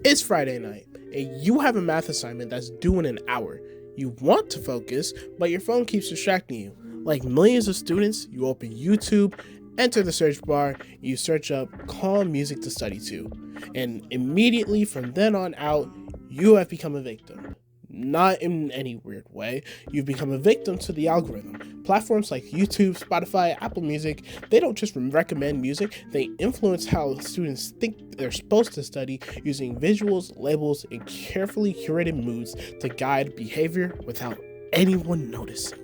It's Friday night, and you have a math assignment that's due in an hour. You want to focus, but your phone keeps distracting you. Like millions of students, you open YouTube, enter the search bar, you search up calm music to study to, and immediately from then on out, you have become a victim. Not in any weird way. You've become a victim to the algorithm. Platforms like YouTube, Spotify, Apple Music, they don't just recommend music, they influence how students think they're supposed to study using visuals, labels, and carefully curated moods to guide behavior without anyone noticing.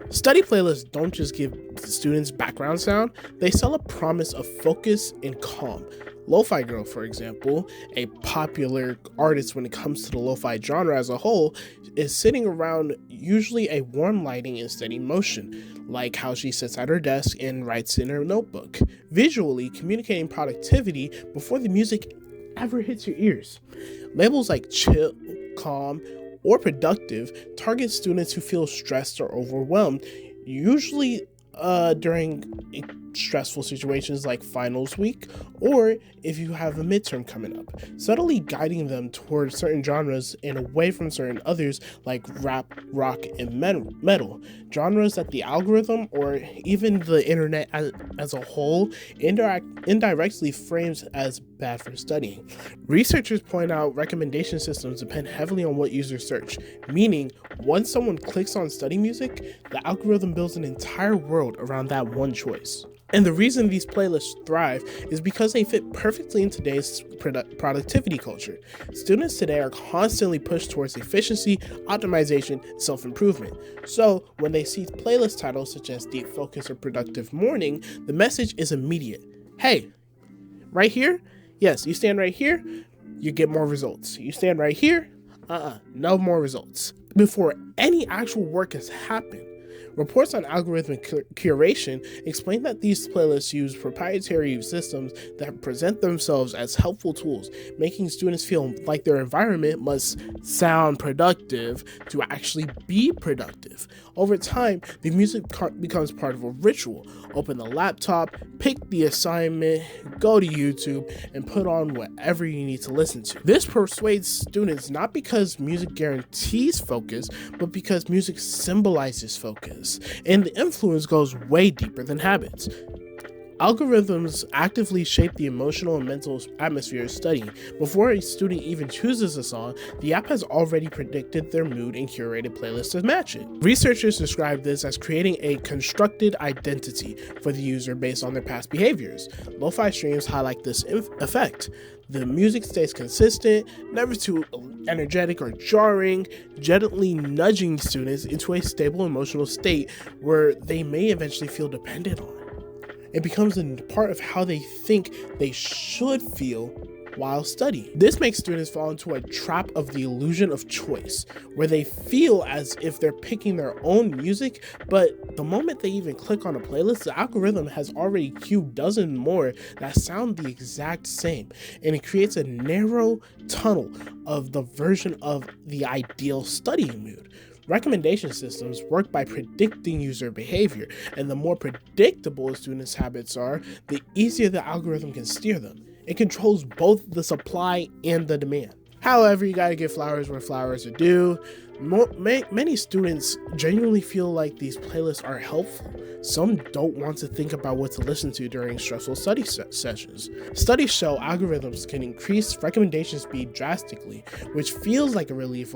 Study playlists don't just give students background sound, they sell a promise of focus and calm. Lofi Girl, for example, a popular artist when it comes to the lo-fi genre as a whole, is sitting around usually a warm lighting and steady motion, like how she sits at her desk and writes in her notebook, visually communicating productivity before the music ever hits your ears. Labels like chill, calm, or productive target students who feel stressed or overwhelmed, usually during stressful situations like finals week, or if you have a midterm coming up, subtly guiding them towards certain genres and away from certain others like rap, rock, and metal, genres that the algorithm or even the internet as a whole indirectly frames as bad for studying. Researchers point out recommendation systems depend heavily on what users search, meaning once someone clicks on study music, the algorithm builds an entire world around that one choice. And the reason these playlists thrive is because they fit perfectly in today's productivity culture. Students today are constantly pushed towards efficiency, optimization, and self-improvement. So when they see playlist titles such as Deep Focus or Productive Morning, the message is immediate. Hey, right here? Yes, you stand right here, you get more results. You stand right here, no more results. Before any actual work has happened, reports on algorithmic curation explain that these playlists use proprietary systems that present themselves as helpful tools, making students feel like their environment must sound productive to actually be productive. Over time, the music becomes part of a ritual. Open the laptop, pick the assignment, go to YouTube, and put on whatever you need to listen to. This persuades students not because music guarantees focus, but because music symbolizes focus. And the influence goes way deeper than habits. Algorithms actively shape the emotional and mental atmosphere of studying. Before a student even chooses a song, the app has already predicted their mood and curated playlists to match it. Researchers describe this as creating a constructed identity for the user based on their past behaviors. Lo-fi streams highlight this effect. The music stays consistent, never too energetic or jarring, gently nudging students into a stable emotional state where they may eventually feel dependent on. It becomes a part of how they think they should feel while studying. This makes students fall into a trap of the illusion of choice, where they feel as if they're picking their own music, but the moment they even click on a playlist, the algorithm has already queued dozens more that sound the exact same, and it creates a narrow tunnel of the version of the ideal studying mood. Recommendation systems work by predicting user behavior, and the more predictable a student's habits are, the easier the algorithm can steer them. It controls both the supply and the demand. However, you gotta give flowers where flowers are due. Many students genuinely feel like these playlists are helpful. Some don't want to think about what to listen to during stressful study sessions. Studies show algorithms can increase recommendation speed drastically, which feels like a relief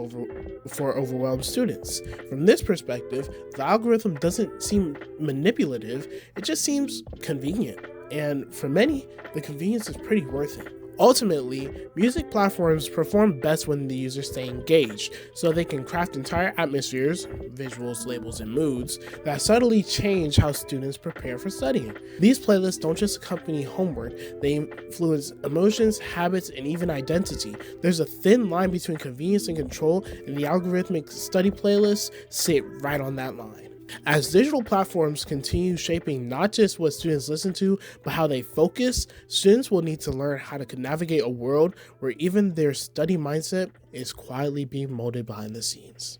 for overwhelmed students. From this perspective, the algorithm doesn't seem manipulative, it just seems convenient. And for many, the convenience is pretty worth it. Ultimately, music platforms perform best when the users stay engaged, so they can craft entire atmospheres, visuals, labels, and moods that subtly change how students prepare for studying. These playlists don't just accompany homework, they influence emotions, habits, and even identity. There's a thin line between convenience and control, and the algorithmic study playlists sit right on that line. As digital platforms continue shaping not just what students listen to, but how they focus, students will need to learn how to navigate a world where even their study mindset is quietly being molded behind the scenes.